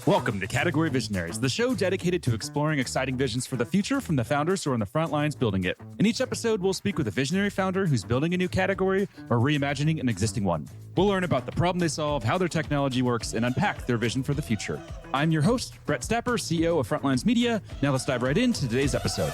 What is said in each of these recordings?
Welcome to Category Visionaries, the show dedicated to exploring exciting visions for the future from the founders who are on the front lines building it. In each episode, we'll speak with a visionary founder who's building a new category or reimagining an existing one. We'll learn about the problem they solve, how their technology works, and unpack their vision for the future. I'm your host, Brett Stapper, CEO of Frontlines Media. Now let's dive right into today's episode.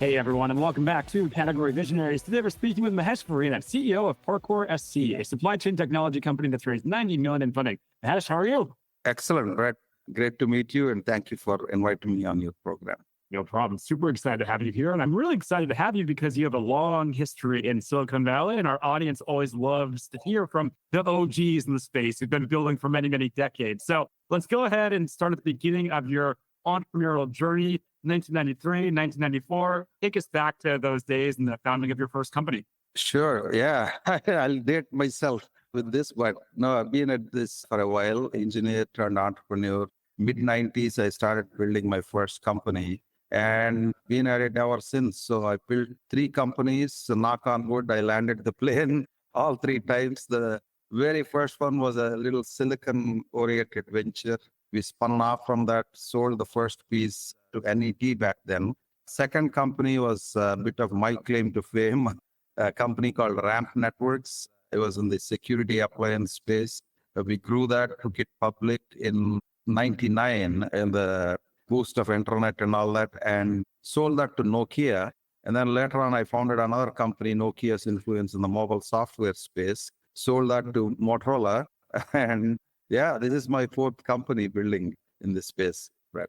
Hey everyone, and welcome back to Category Visionaries. Today we're speaking with Mahesh Veerina, CEO of ParkourSC, a supply chain technology company that's raised $90 million in funding. Mahesh, how are you? Excellent, Brett. Great to meet you, and thank you for inviting me on your program. No problem. Super excited to have you here, and I'm really excited to have you because you have a long history in Silicon Valley, and our audience always loves to hear from the OGs in the space who've been building for many, many decades. So let's go ahead and start at the beginning of your entrepreneurial journey. 1993, 1994. Take us back to those days and the founding of your first company. Sure. Yeah. I'll date myself with this, but no, I've been at this for a while, engineer turned entrepreneur. Mid-90s, I started building my first company and been at it ever since. So I built 3 companies. So knock on wood, I landed the plane all 3 times. The very first one was a little silicon-oriented venture. We spun off from that, sold the first piece to NET back then. Second company was a bit of my claim to fame, a company called Ramp Networks. It was in the security appliance space. We grew that, took it public in 99 and the boost of internet and all that, and sold that to Nokia. And then later on, I founded another company, Nokia's influence in the mobile software space, sold that to Motorola. And yeah, this is my 4th company building in this space, Brett.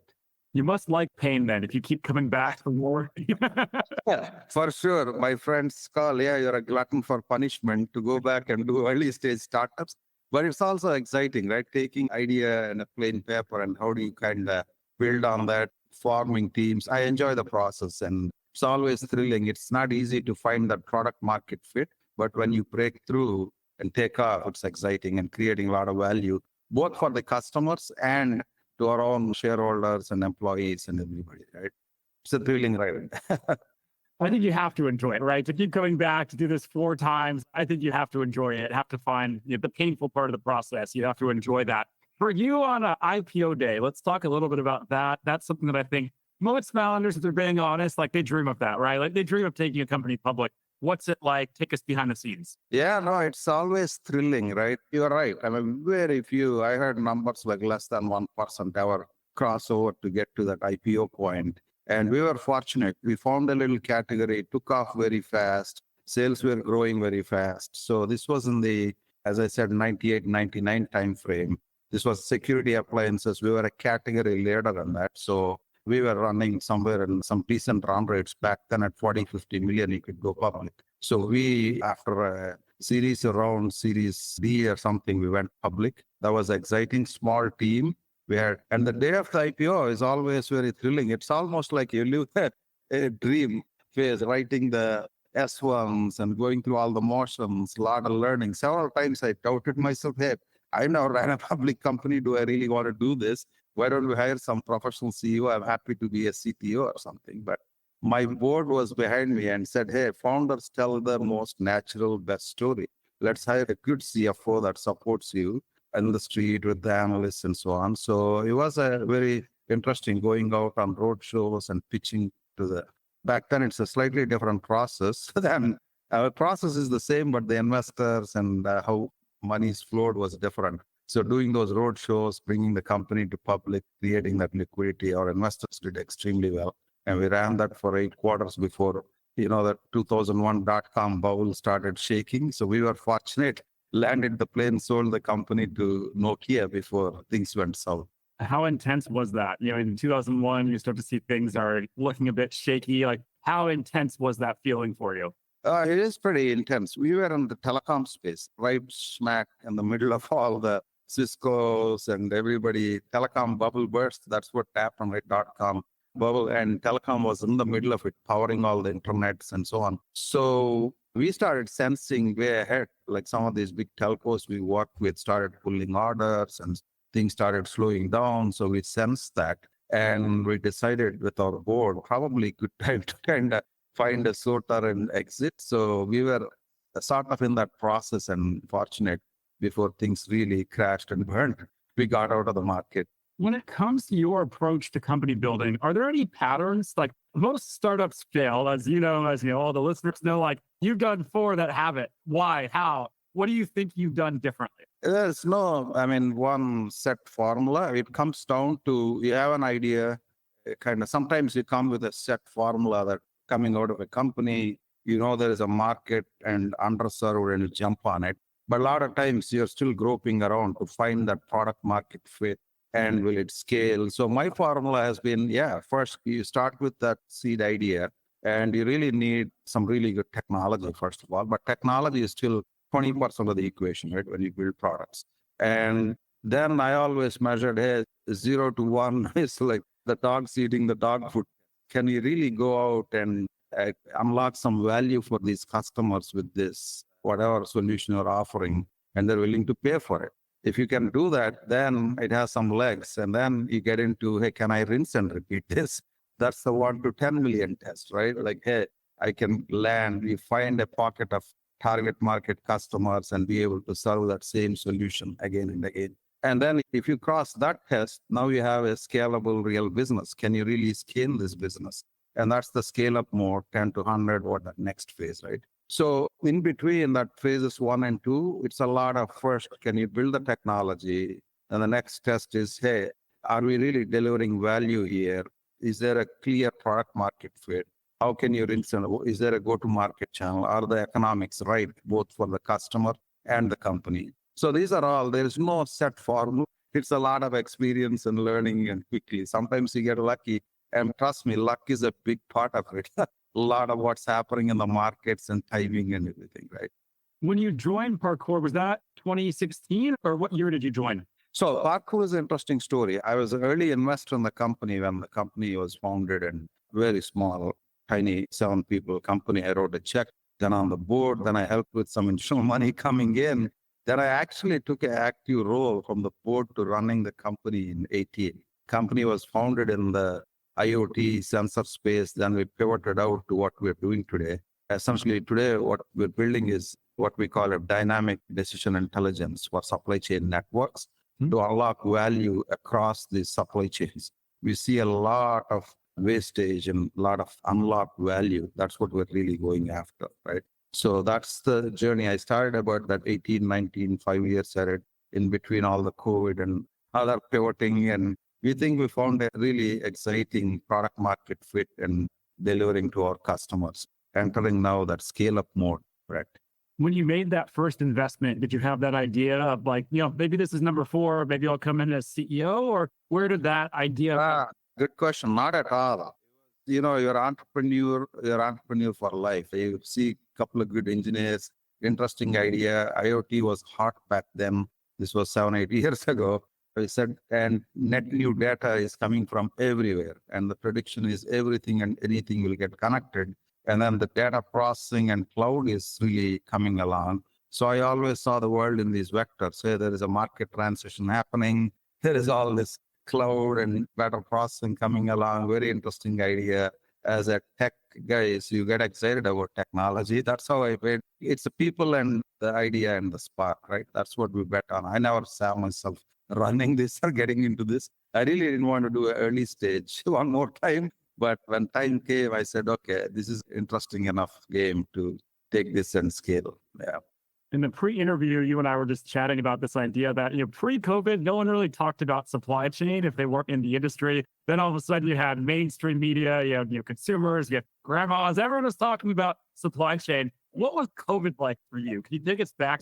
You must like pain then if you keep coming back for more. Yeah, for sure. My friends call, yeah, you're a glutton for punishment to go back and do early stage startups. But it's also exciting, right? Taking idea and a plain paper and how do you kind of build on that, forming teams. I enjoy the process and it's always thrilling. It's not easy to find that product market fit, but when you break through and take off, it's exciting and creating a lot of value, both for the customers and to our own shareholders and employees and everybody, right? It's a thrilling ride. I think you have to enjoy it, right? To keep coming back to do this 4 times, I think you have to enjoy it. Have to find the painful part of the process. You have to enjoy that. For you on an IPO day, let's talk a little bit about that. That's something that I think most founders, if they're being honest, like they dream of that, right? Like they dream of taking a company public. What's it like? Take us behind the scenes. Yeah, no, it's always thrilling, right? You're right. I mean, very few, I heard numbers like less than 1% ever cross over to get to that IPO point. And we were fortunate. We found a little category, took off very fast. Sales were growing very fast. So this was in the, as I said, 98, 99 timeframe. This was security appliances. We were a category leader in that. So we were running somewhere in some decent run rates back then at 40, 50 million, you could go public. So we, after a series around Series D or something, we went public. That was an exciting small team. And the day of the IPO is always very thrilling. It's almost like you live a dream phase, writing the S1s and going through all the motions, a lot of learning. Several times I doubted myself, hey, I now ran a public company. Do I really want to do this? Why don't we hire some professional CEO? I'm happy to be a CTO or something. But my board was behind me and said, hey, founders tell the most natural, best story. Let's hire a good CFO that supports you in the street with the analysts and so on. So it was a very interesting going out on road shows and pitching to the, back then it's a slightly different process. Then our process is the same, but the investors and how money's flowed was different. So doing those road shows, bringing the company to public, creating that liquidity, our investors did extremely well. And we ran that for 8 quarters before, that 2001 dot-com bubble started shaking. So we were fortunate, landed the plane, sold the company to Nokia before things went south. How intense was that? In 2001, you start to see things are looking a bit shaky. Like how intense was that feeling for you? It is pretty intense. We were in the telecom space, right smack in the middle of all the Cisco's and everybody. Telecom bubble burst. That's what happened, right? Dot-com bubble, and telecom was in the middle of it, powering all the internets and so on. So we started sensing way ahead, like some of these big telcos we worked with started pulling orders and things started slowing down. So we sensed that. And we decided with our board, probably good time to kind of find a sorter and exit. So we were sort of in that process and fortunate before things really crashed and burned. We got out of the market. When it comes to your approach to company building, are there any patterns? Like most startups fail, as you know, all the listeners know, like you've done 4 that have it. Why? How? What do you think you've done differently? There's no, one set formula. It comes down to you have an idea, kind of sometimes you come with a set formula that coming out of a company, there is a market and underserved and you jump on it. But a lot of times you're still groping around to find that product market fit and will it scale. So my formula has been, first you start with that seed idea and you really need some really good technology, first of all. But technology is still 20% of the equation, right, when you build products. And then I always measured, hey, 0 to 1 is like the dog's eating the dog food. Can you really go out and unlock some value for these customers with this, whatever solution you're offering, and they're willing to pay for it? If you can do that, then it has some legs. And then you get into, hey, can I rinse and repeat this? That's the 1 to 10 million test, right? Like, hey, I can land, you find a pocket of target market customers and be able to serve that same solution again and again. And then if you cross that test, now you have a scalable real business. Can you really scale this business? And that's the scale up more 10 to 100 or the next phase, right? So in between that phases 1 and 2, it's a lot of first, can you build the technology? And the next test is, hey, are we really delivering value here? Is there a clear product market fit? How can you rinse and is there a go-to-market channel? Are the economics right, both for the customer and the company? So these are all, there is no set formula. It's a lot of experience and learning and quickly. Sometimes you get lucky. And trust me, luck is a big part of it. A lot of what's happening in the markets and timing and everything, right? When you joined Parkour, was that 2016 or what year did you join? So Parkour is an interesting story. I was an early investor in the company when the company was founded and very small, tiny 7 people company. I wrote a check, then on the board, then I helped with some initial money coming in. Then I actually took an active role from the board to running the company in 18. Company was founded in the IoT sensor space. Then we pivoted out to what we're doing today. Essentially today, what we're building is what we call a dynamic decision intelligence for supply chain networks to unlock value across these supply chains. We see a lot of wastage and a lot of unlocked value. That's what we're really going after, right? So that's the journey. I started about that 18, 19, 5 years at it, in between all the COVID and other pivoting. And we think we found a really exciting product market fit and delivering to our customers, entering now that scale up mode, correct? When you made that first investment, did you have that idea of like, maybe this is number 4, maybe I'll come in as CEO, or where did that idea? Good question. Not at all. You're an entrepreneur for life. You see a couple of good engineers, interesting idea. IoT was hot back then. This was 7, 8 years ago. I said, and net new data is coming from everywhere. And the prediction is everything and anything will get connected. And then the data processing and cloud is really coming along. So I always saw the world in these vectors. Say there is a market transition happening. There is all this cloud and data processing coming along. Very interesting idea. As a tech guy, so you get excited about technology. That's how I bet. It's the people and the idea and the spark, right? That's what we bet on. I never saw myself running this or getting into this. I really didn't want to do an early stage one more time. But when time came, I said, okay, this is interesting enough game to take this and scale. Yeah. In the pre-interview, you and I were just chatting about this idea that, pre-COVID, no one really talked about supply chain if they weren't in the industry. Then all of a sudden you had mainstream media, you have consumers, you have grandmas, everyone was talking about supply chain. What was COVID like for you? Can you take us back?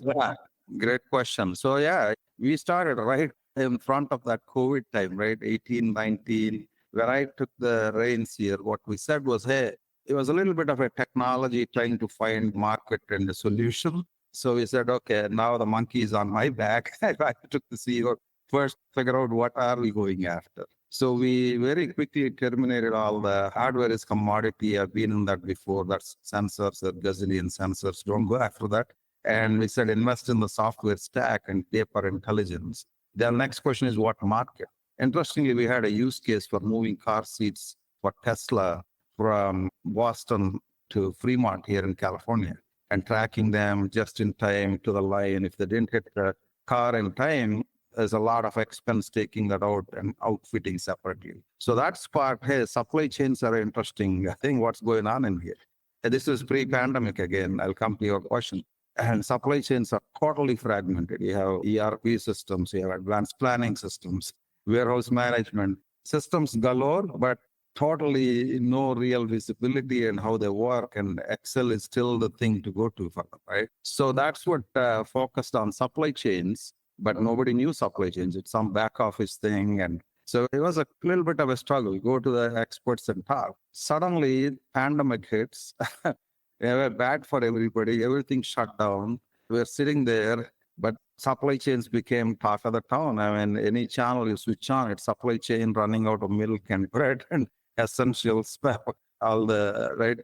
Great question. So we started right in front of that COVID time, right? 18, 19. When I took the reins here, what we said was, hey, it was a little bit of a technology trying to find market and the solution. So we said, okay, now the monkey is on my back. I took the CEO first, figure out what are we going after. So we very quickly terminated all the hardware is commodity. I've been in that before. That's sensors, a gazillion sensors. Don't go after that. And we said, invest in the software stack and deeper intelligence. The next question is what market? Interestingly, we had a use case for moving car seats for Tesla from Boston to Fremont here in California and tracking them just in time to the line. If they didn't hit the car in time, there's a lot of expense taking that out and outfitting separately. So that's part, hey, supply chains are interesting. I think what's going on in here. And this is pre-pandemic again. I'll come to your question. And supply chains are totally fragmented. You have ERP systems, you have advanced planning systems, warehouse management, systems galore, but totally no real visibility in how they work. And Excel is still the thing to go to for them, right? So that's what focused on supply chains, but nobody knew supply chains. It's some back office thing. And so it was a little bit of a struggle. Go to the experts and talk. Suddenly, pandemic hits. They were bad for everybody. Everything shut down. We're sitting there, but supply chains became part of the town. I mean, any channel you switch on, it's supply chain running out of milk and bread and essentials, all the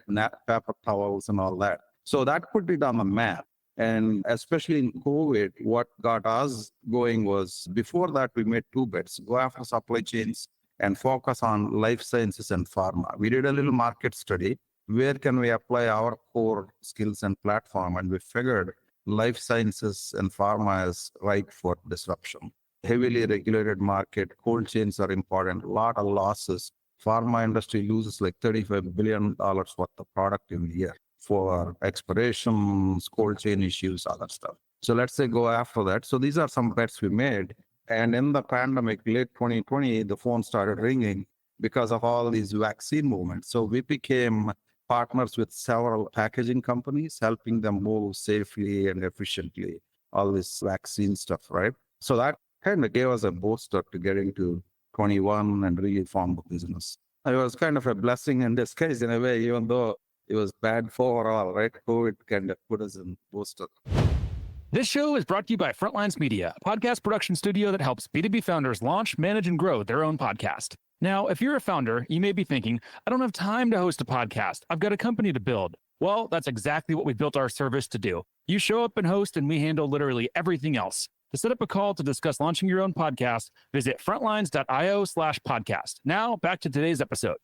paper towels and all that. So that put it on the map. And especially in COVID, what got us going was before that, we made two bets: go after supply chains and focus on life sciences and pharma. We did a little market study. Where can we apply our core skills and platform? And we figured life sciences and pharma is ripe for disruption. Heavily regulated market, cold chains are important, a lot of losses. Pharma industry loses like $35 billion worth of product in a year for expirations, cold chain issues, other stuff. So let's say go after that. So these are some bets we made. And in the pandemic, late 2020, the phone started ringing because of all these vaccine movements. So we became partners with several packaging companies, helping them move safely and efficiently, all this vaccine stuff, right? So that kind of gave us a booster to get into 21 and really form the business. It was kind of a blessing in disguise in a way, even though it was bad for all, right? COVID kind of put us in booster. This show is brought to you by Frontlines Media, a podcast production studio that helps B2B founders launch, manage, and grow their own podcast. Now, if you're a founder, you may be thinking, I don't have time to host a podcast. I've got a company to build. Well, that's exactly what we built our service to do. You show up and host, and we handle literally everything else. To set up a call to discuss launching your own podcast, visit frontlines.io/podcast. Now, back to today's episode.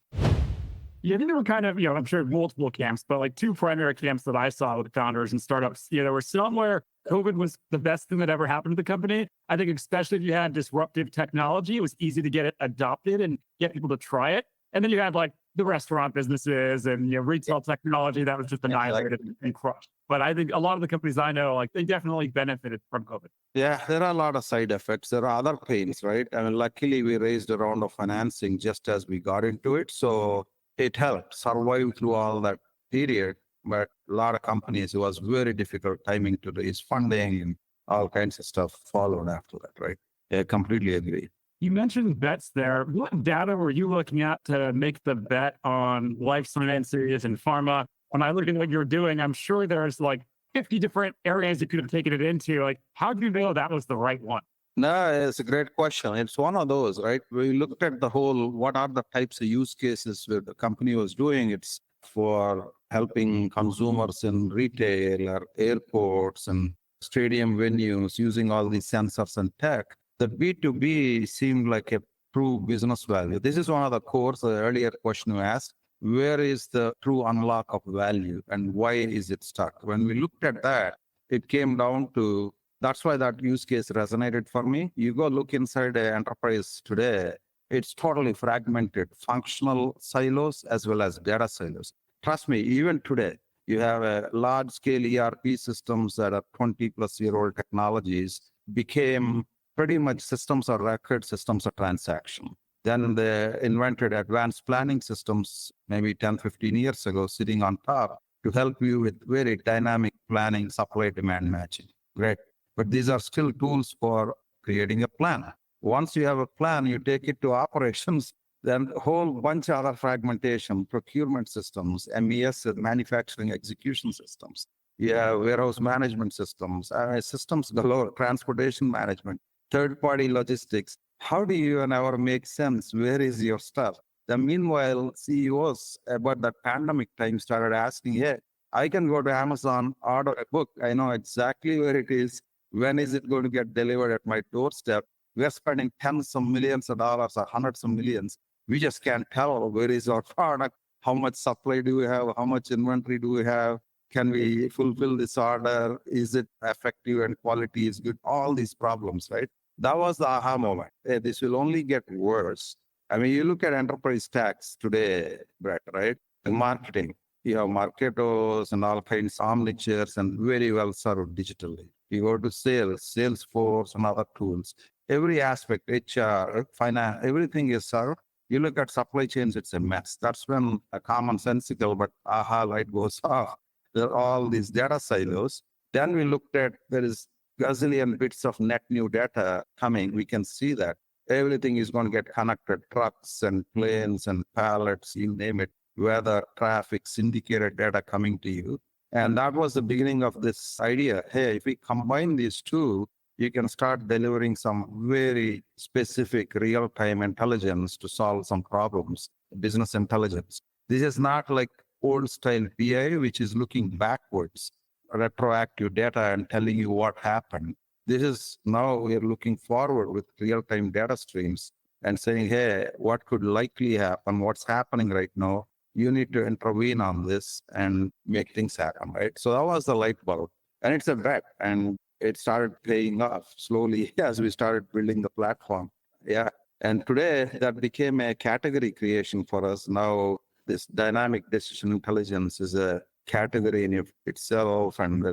Yeah, I think there were kind of, I'm sure multiple camps, but like two primary camps that I saw with founders and startups. There were some where COVID was the best thing that ever happened to the company. I think especially if you had disruptive technology, it was easy to get it adopted and get people to try it. And then you had like the restaurant businesses and retail technology that was just annihilated and crushed. But I think a lot of the companies I know, like they definitely benefited from COVID. Yeah, there are a lot of side effects. There are other pains, right? I mean, luckily we raised a round of financing just as we got into it. So it helped survive through all that period. But a lot of companies, it was very difficult timing to raise funding and all kinds of stuff followed after that, right? Yeah, completely agree. You mentioned bets there. What data were you looking at to make the bet on life sciences and pharma? When I look at what you're doing, I'm sure there's like 50 different areas you could have taken it into. Like, how do you know that was the right one? No, it's a great question. It's one of those, right? We looked at the whole, what are the types of use cases where the company was doing? It's for helping consumers in retail or airports and stadium venues using all these sensors and tech. The B2B seemed like a true business value. This is one of the cores, the earlier question you asked. Where is the true unlock of value and why is it stuck? When we looked at that, it came down to, that's why that use case resonated for me. You go look inside an enterprise today, it's totally fragmented, functional silos as well as data silos. Trust me, even today, you have a large scale ERP systems that are 20 plus year old technologies became pretty much systems of record, systems of transaction. Then they invented advanced planning systems maybe 10, 15 years ago, sitting on top to help you with very dynamic planning, supply demand matching. Great. But these are still tools for creating a plan. Once you have a plan, you take it to operations, then a whole bunch of other fragmentation, procurement systems, MES, manufacturing execution systems. Yeah, warehouse management systems, systems galore, transportation management, third-party logistics. How do you and ever make sense? Where is your stuff? Then meanwhile, CEOs about that pandemic time started asking, hey, I can go to Amazon, order a book. I know exactly where it is. When is it going to get delivered at my doorstep? We are spending tens of millions of dollars or hundreds of millions. We just can't tell where is our product, how much supply do we have, how much inventory do we have, can we fulfill this order, is it effective and quality is good, all these problems, right? That was the aha moment. This will only get worse. I mean, you look at enterprise tax today, Brett, right? And marketing, you have marketers and all kinds of omnichairs and very well served digitally. You go to sales, Salesforce and other tools. Every aspect, HR, finance, everything is served. You look at supply chains, it's a mess. That's when a commonsensical but aha light goes off. There are all these data silos. Then we looked at there is gazillion bits of net new data coming. We can see that everything is going to get connected, trucks and planes and pallets, you name it, weather, traffic, syndicated data coming to you. And that was the beginning of this idea. Hey, if we combine these two, you can start delivering some very specific real-time intelligence to solve some problems, business intelligence. This is not like old style BI, which is looking backwards, retroactive data and telling you what happened. This is now we're looking forward with real-time data streams and saying, hey, what could likely happen? What's happening right now? You need to intervene on this and make things happen, right? So that was the light bulb. And it's a bet. And it started paying off slowly as we started building the platform. Yeah. And today that became a category creation for us. Now, this dynamic decision intelligence is a category in itself. And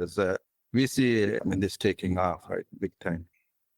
we see this taking off, right? Big time.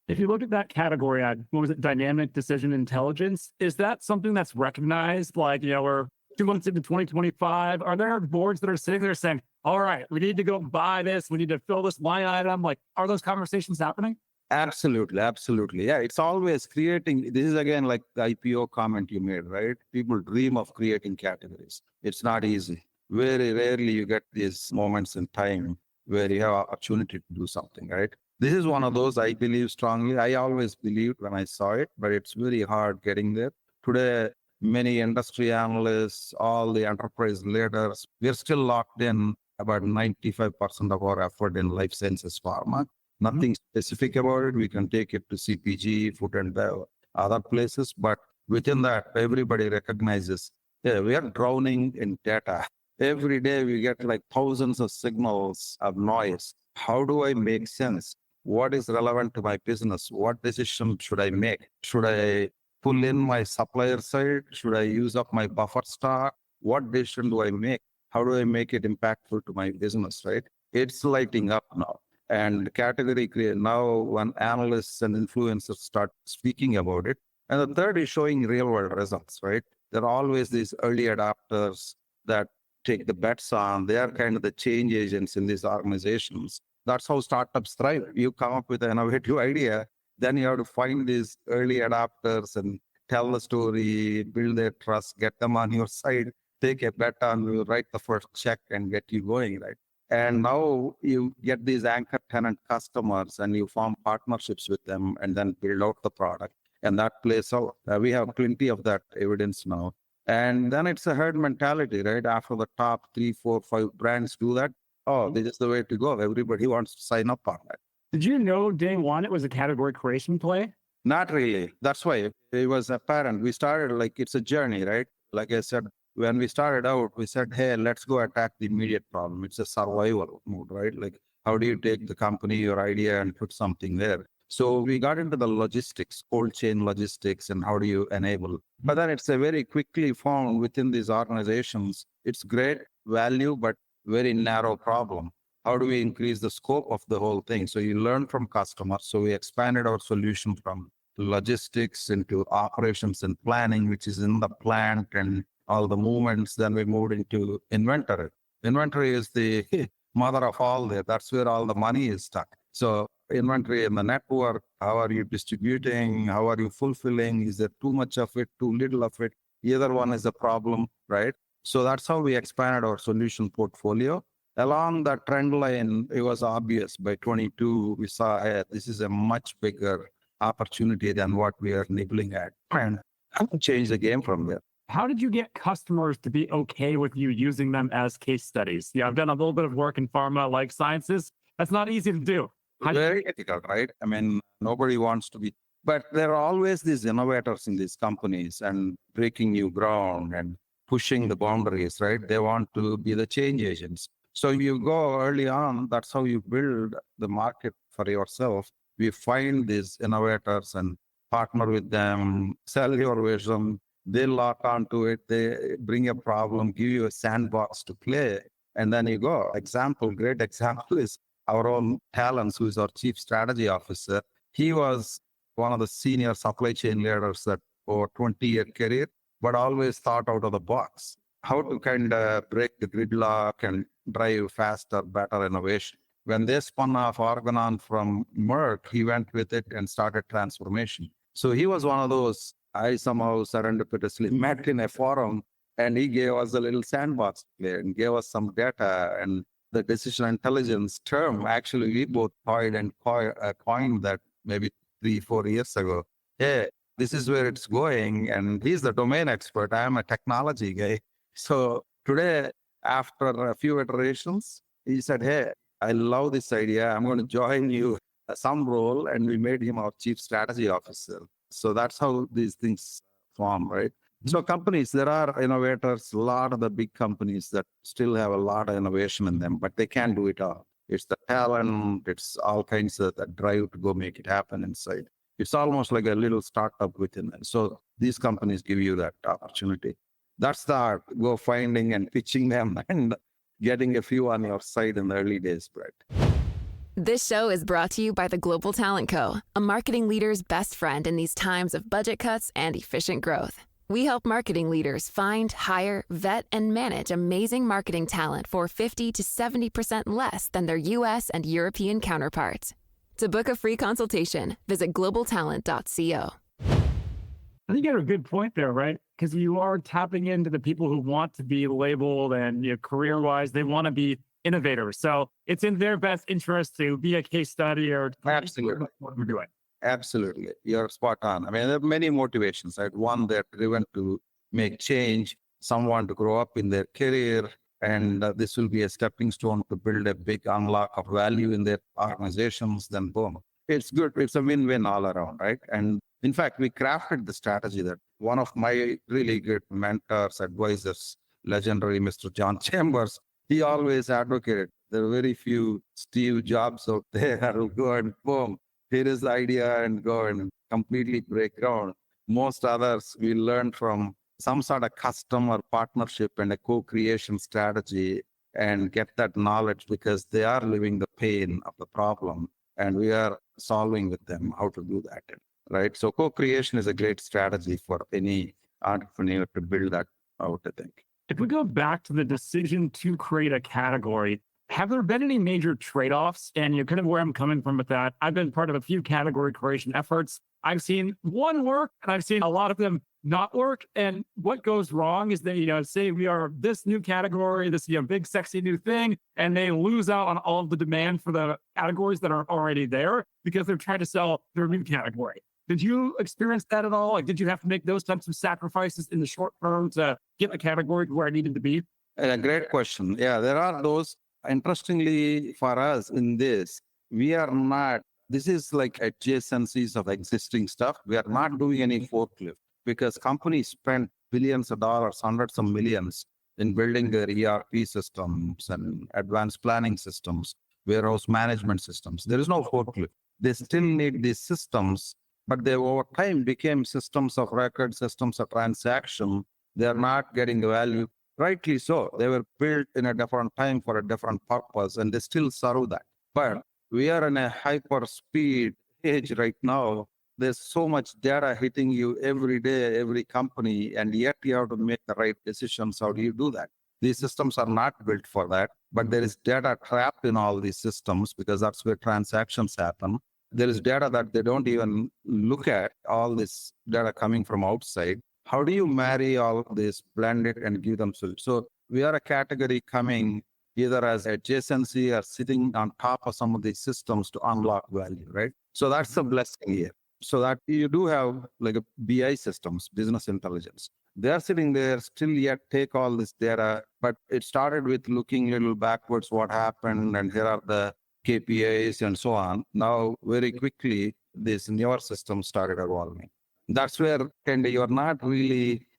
If you look at that category, what was it, dynamic decision intelligence, is that something that's recognized? Like, we're 2 months into 2025. Are there boards that are sitting there saying, all right, we need to go buy this, we need to fill this line item? Like, are those conversations happening? Absolutely, absolutely. Yeah, it's always creating. This is again like the IPO comment you made, right? People dream of creating categories. It's not easy. Very rarely you get these moments in time where you have opportunity to do something, right? This is one of those I believe strongly. I always believed when I saw it, but it's very hard getting there. Today, many industry analysts, all the enterprise leaders, we're still locked in about 95% of our effort in life sciences pharma. Nothing specific about it. We can take it to CPG, food and bev, other places. But within that, everybody recognizes, yeah, we are drowning in data. Every day we get like thousands of signals of noise. How do I make sense? What is relevant to my business? What decision should I make? Should I pull in my supplier side? Should I use up my buffer stock? What decision do I make? How do I make it impactful to my business, right? It's lighting up now. And category create now when analysts and influencers start speaking about it. And the third is showing real world results, right? There are always these early adopters that take the bets on. They are kind of the change agents in these organizations. That's how startups thrive. You come up with an innovative idea, then you have to find these early adopters and tell the story, build their trust, get them on your side, take a bet on you, write the first check and get you going, right? And now you get these anchor tenant customers and you form partnerships with them and then build out the product. And that plays out. We have plenty of that evidence now. And then it's a herd mentality, right? After the top 3, 4, 5 brands do that, oh, this is the way to go. Everybody wants to sign up on that. Did you know day one it was a category creation play? Not really. That's why it was apparent. We started like it's a journey, right? Like I said, when we started out, we said, hey, let's go attack the immediate problem. It's a survival mode, right? Like, how do you take the company, your idea, and put something there? So we got into the logistics, cold chain logistics, and how do you enable? But then it's a very quickly found within these organizations. It's great value, but very narrow problem. How do we increase the scope of the whole thing? So you learn from customers. So we expanded our solution from logistics into operations and planning, which is in the plant and all the movements. Then we moved into inventory. Inventory is the mother of all that. That's where all the money is stuck. So inventory in the network, how are you distributing? How are you fulfilling? Is there too much of it, too little of it? Either one is a problem, right? So that's how we expanded our solution portfolio. Along that trend line, it was obvious by 22, we saw this is a much bigger opportunity than what we are nibbling at, and change the game from there. How did you get customers to be okay with you using them as case studies? Yeah, I've done a little bit of work in pharma, life sciences. That's not easy to do. Very ethical, right? I mean, nobody wants to be. But there are always these innovators in these companies and breaking new ground and pushing the boundaries, right? They want to be the change agents. So you go early on, that's how you build the market for yourself. We find these innovators and partner with them, sell your vision. They lock onto it. They bring a problem, give you a sandbox to play, and then you go. Great example is our own Talents, who is our chief strategy officer. He was one of the senior supply chain leaders that over 20-year career, but always thought out of the box, how to kind of break the gridlock and drive faster, better innovation. When they spun off Organon from Merck, he went with it and started transformation. So he was one of those I somehow serendipitously met in a forum, and he gave us a little sandbox play and gave us some data and the decision intelligence term. Actually, we both toyed and coined that maybe 3-4 years ago. Hey, this is where it's going. And he's the domain expert. I am a technology guy. So today, after a few iterations, he said, hey, I love this idea. I'm going to join you some role. And we made him our chief strategy officer. So that's how these things form, right? So companies, there are innovators, a lot of the big companies that still have a lot of innovation in them, but they can't do it all. It's the talent, it's all kinds of that drive to go make it happen inside. It's almost like a little startup within them. So these companies give you that opportunity. That's the art, go finding and pitching them and getting a few on your side in the early days, Brett. This show is brought to you by the Global Talent Co., a marketing leader's best friend in these times of budget cuts and efficient growth. We help marketing leaders find, hire, vet, and manage amazing marketing talent for 50 to 70% less than their US and European counterparts. To book a free consultation, visit globaltalent.co. I think you have a good point there, right? Because you are tapping into the people who want to be labeled and career-wise, they want to be innovators. So it's in their best interest to be a case study or Absolutely. What we're doing. Absolutely. You're spot on. I mean, there are many motivations, right? One, they're driven to make change. Some want to grow up in their career, and this will be a stepping stone to build a big unlock of value in their organizations. Then boom, it's good. It's a win-win all around, right? And in fact, we crafted the strategy that one of my really good mentors, advisors, legendary Mr. John Chambers, he always advocated. There are very few Steve Jobs out there who go and boom, here is the idea and go and completely break ground. Most others we learn from some sort of custom or partnership and a co-creation strategy and get that knowledge because they are living the pain of the problem and we are solving with them how to do that, right? So co-creation is a great strategy for any entrepreneur to build that out, I think. If we go back to the decision to create a category, have there been any major trade-offs? And you're kind of where I'm coming from with that. I've been part of a few category creation efforts. I've seen one work and I've seen a lot of them not work. And what goes wrong is that, say we are this new category, this big, sexy new thing, and they lose out on all of the demand for the categories that are already there because they're trying to sell their new category. Did you experience that at all? Like, did you have to make those types of sacrifices in the short term to get the category to where it needed to be? A great question. Yeah, there are those. Interestingly, for us in this, we are not, this is like adjacencies of existing stuff. We are not doing any forklift because companies spend billions of dollars, hundreds of millions in building their ERP systems and advanced planning systems, warehouse management systems. There is no forklift. They still need these systems, but they over time became systems of record, systems of transaction. They are not getting the value. Rightly so. They were built in a different time for a different purpose, and they still serve that. But we are in a hyper speed age right now. There's so much data hitting you every day, every company, and yet you have to make the right decisions. How do you do that? These systems are not built for that, but there is data trapped in all these systems because that's where transactions happen. There is data that they don't even look at, all this data coming from outside. How do you marry all of this, blend it, and give them solutions? So we are a category coming either as adjacency or sitting on top of some of these systems to unlock value, right? So that's the blessing here. So that you do have like a BI systems, business intelligence. They're sitting there, still yet take all this data, but it started with looking a little backwards, what happened, and here are the KPIs and so on. Now, very quickly, this newer system started evolving. That's where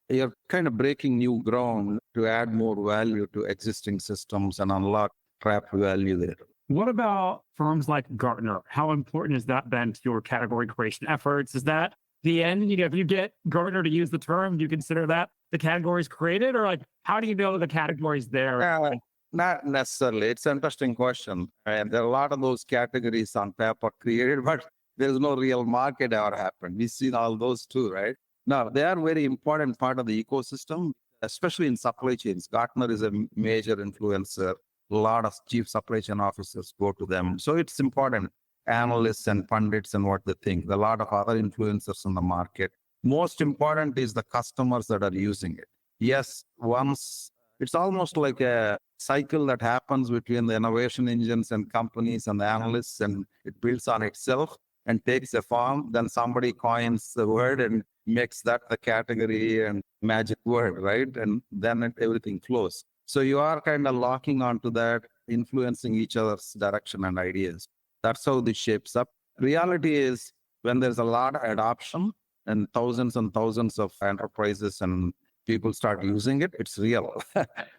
you're kind of breaking new ground to add more value to existing systems and unlock trapped value there. What about firms like Gartner? How important has that been to your category creation efforts? Is that the end? If you get Gartner to use the term, do you consider that the category is created, or like, how do you know the category is there? Not necessarily. It's an interesting question. And there are a lot of those categories on paper created, but there's no real market ever happened. We've seen all those too, right? Now, they are very important part of the ecosystem, especially in supply chains. Gartner is a major influencer. A lot of chief supply chain officers go to them. So it's important. Analysts and pundits and what they think. A lot of other influencers in the market. Most important is the customers that are using it. Yes, once it's almost like a cycle that happens between the innovation engines and companies and the analysts, and it builds on itself and takes a form. Then somebody coins the word and makes that the category and magic word, right? And then everything flows. So you are kind of locking onto that, influencing each other's direction and ideas. That's how this shapes up. Reality is when there's a lot of adoption and thousands of enterprises and people start using it, it's real.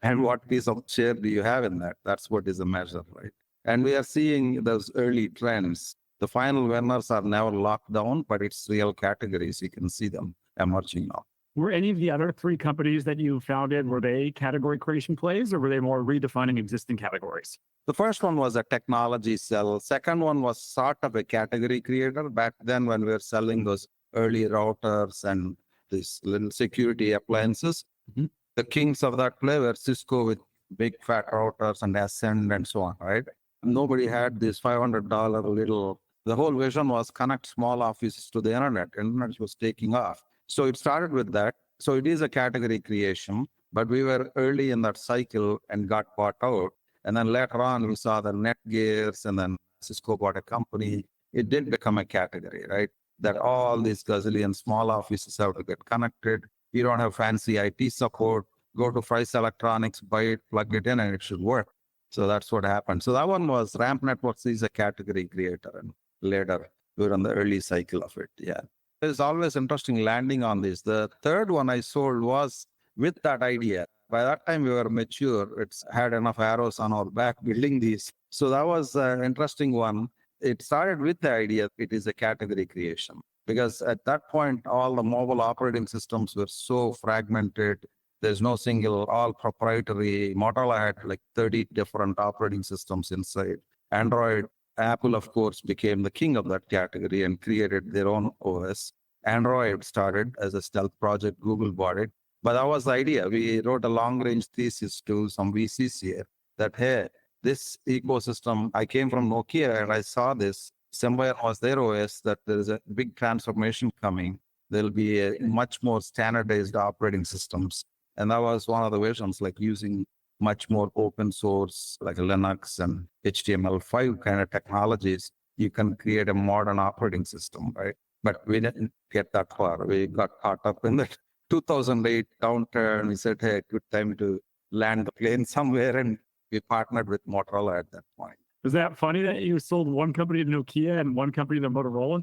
And what piece of share do you have in that? That's what is a measure, right? And we are seeing those early trends. The final winners are never locked down, but it's real categories. You can see them emerging now. Were any of the other three companies that you founded, were they category creation plays, or were they more redefining existing categories? The first one was a technology sell. Second one was sort of a category creator. Back then when we were selling those early routers and these little security appliances, the kings of that play were Cisco with big fat routers and Ascend and so on, right? Nobody had this $500 little, the whole vision was connect small offices to the internet. Internet was taking off. So it started with that. So it is a category creation, but we were early in that cycle and got bought out. And then later on, we saw the Netgears and then Cisco bought a company. It did become a category, right? That all these gazillion small offices have to get connected. You don't have fancy IT support. Go to Price Electronics, buy it, plug it in, and it should work. So that's what happened. So that one was Ramp Networks is a category creator. And later, we were on the early cycle of it. Yeah. It's always interesting landing on this. The third one I sold was with that idea. By that time, we were mature. It's had enough arrows on our back building these. So that was an interesting one. It started with the idea it is a category creation. Because at that point, all the mobile operating systems were so fragmented. There's no single, all proprietary. Motorola had like 30 different operating systems inside. Android, Apple, of course, became the king of that category and created their own OS. Android started as a stealth project. Google bought it. But that was the idea. We wrote a long-range thesis to some VCs here that, hey, this ecosystem, I came from Nokia and I saw this. Symbian was their OS, that there is a big transformation coming. There'll be a much more standardized operating systems. And that was one of the visions, like using much more open source, like Linux and HTML5 kind of technologies. You can create a modern operating system, right? But we didn't get that far. We got caught up in the 2008 downturn. We said, hey, good time to land the plane somewhere. And we partnered with Motorola at that point. Is that funny that you sold one company to Nokia and one company to Motorola?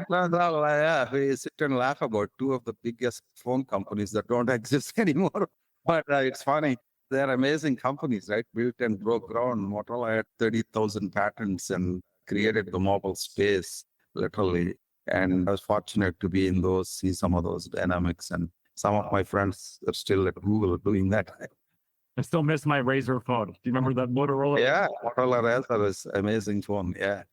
Yeah, we sit and laugh about two of the biggest phone companies that don't exist anymore. But it's funny. They're amazing companies, right? Built and broke ground. Motorola had 30,000 patents and created the mobile space, literally. And I was fortunate to be in those, see some of those dynamics. And some of my friends are still at Google doing that. I still miss my Razor phone. Do you remember that Motorola? Yeah, Motorola Razor was amazing phone. Yeah.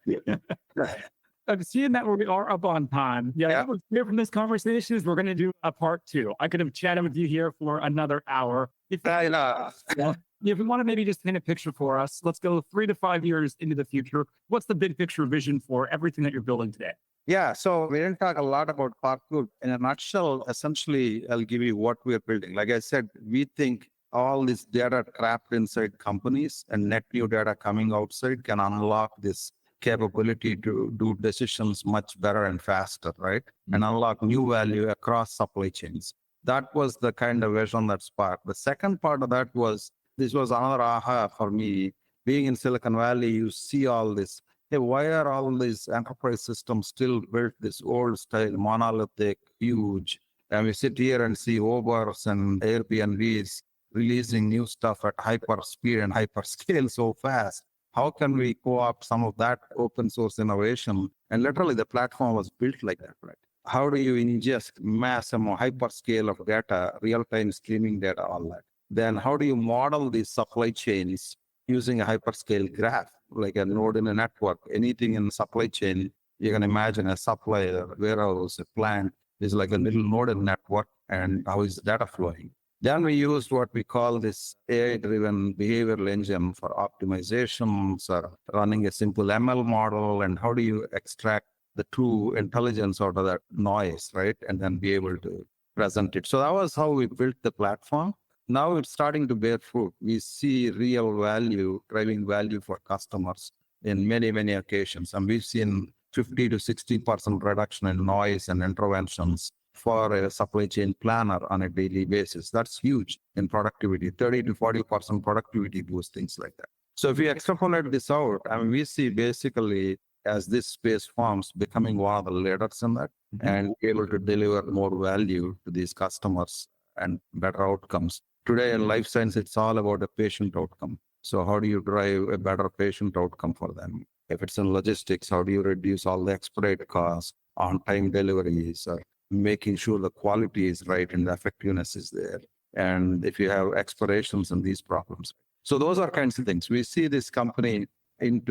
I'm seeing that we are up on time. Yeah. What's clear from this conversation is we're going to do a part 2. I could have chatted with you here for another hour. If you want to maybe just paint a picture for us, let's go 3 to 5 years into the future. What's the big picture vision for everything that you're building today? Yeah, so we didn't talk a lot about Parkour. In a nutshell, essentially, I'll give you what we're building. Like I said, we think all this data trapped inside companies and net new data coming outside can unlock this capability to do decisions much better and faster, right? And unlock new value across supply chains. That was the kind of vision that sparked. The second part of that was, this was another aha for me. being in Silicon Valley, you see all this. Hey, why are all these enterprise systems still built this old style, monolithic, huge? And we sit here and see Ubers and Airbnbs releasing new stuff at hyper speed and hyper scale so fast. How can we co-opt some of that open source innovation? And literally the platform was built like that, right? How do you ingest mass amount, hyperscale of data, real-time streaming data, all that? Then how do you model these supply chains using a hyperscale graph, like a node in a network? Anything in supply chain, you can imagine a supplier, warehouse, a plant is like a little node in network, and how is the data flowing? Then we used what we call this AI-driven behavioral engine for optimizations or running a simple ML model. And how do you extract the true intelligence out of that noise, right? And then be able to present it. So that was how we built the platform. Now it's starting to bear fruit. We see real value, driving value for customers in many, many occasions. And we've seen 50 to 60% reduction in noise and interventions for a supply chain planner on a daily basis. That's huge in productivity, 30 to 40% productivity boost, things like that. So if we extrapolate this out, I mean, we see basically as this space forms becoming one of the leaders in that and able to deliver more value to these customers and better outcomes. Today in life science, it's all about a patient outcome. So how do you drive a better patient outcome for them? If it's in logistics, how do you reduce all the expedite costs, on-time deliveries, making sure the quality is right and the effectiveness is there? And if you have expirations and these problems. So those are kinds of things. We see this company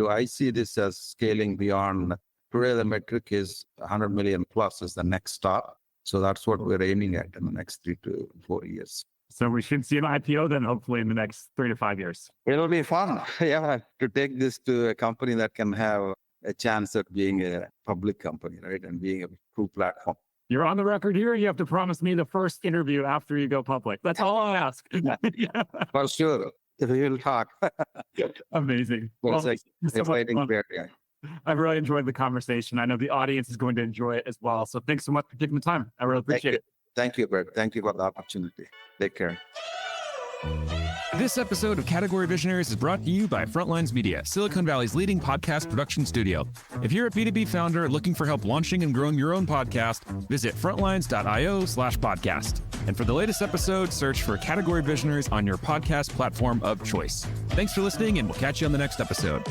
I see this as scaling beyond. Today, the metric is 100 million plus is the next stop. So that's what we're aiming at in the next 3 to 4 years. So we should see an IPO then hopefully in the next 3 to 5 years. It'll be fun, yeah, to take this to a company that can have a chance at being a public company, right? And being a true platform. You're on the record here. You have to promise me the first interview after you go public. That's all I ask. For sure. We will talk. Amazing. Well, exciting period. Yeah. I've really enjoyed the conversation. I know the audience is going to enjoy it as well. So thanks so much for taking the time. I really appreciate it. Thank you, Brett. Thank you for the opportunity. Take care. This episode of Category Visionaries is brought to you by Frontlines Media, Silicon Valley's leading podcast production studio. If you're a B2B founder looking for help launching and growing your own podcast, visit frontlines.io/podcast. And for the latest episode, search for Category Visionaries on your podcast platform of choice. Thanks for listening, and we'll catch you on the next episode.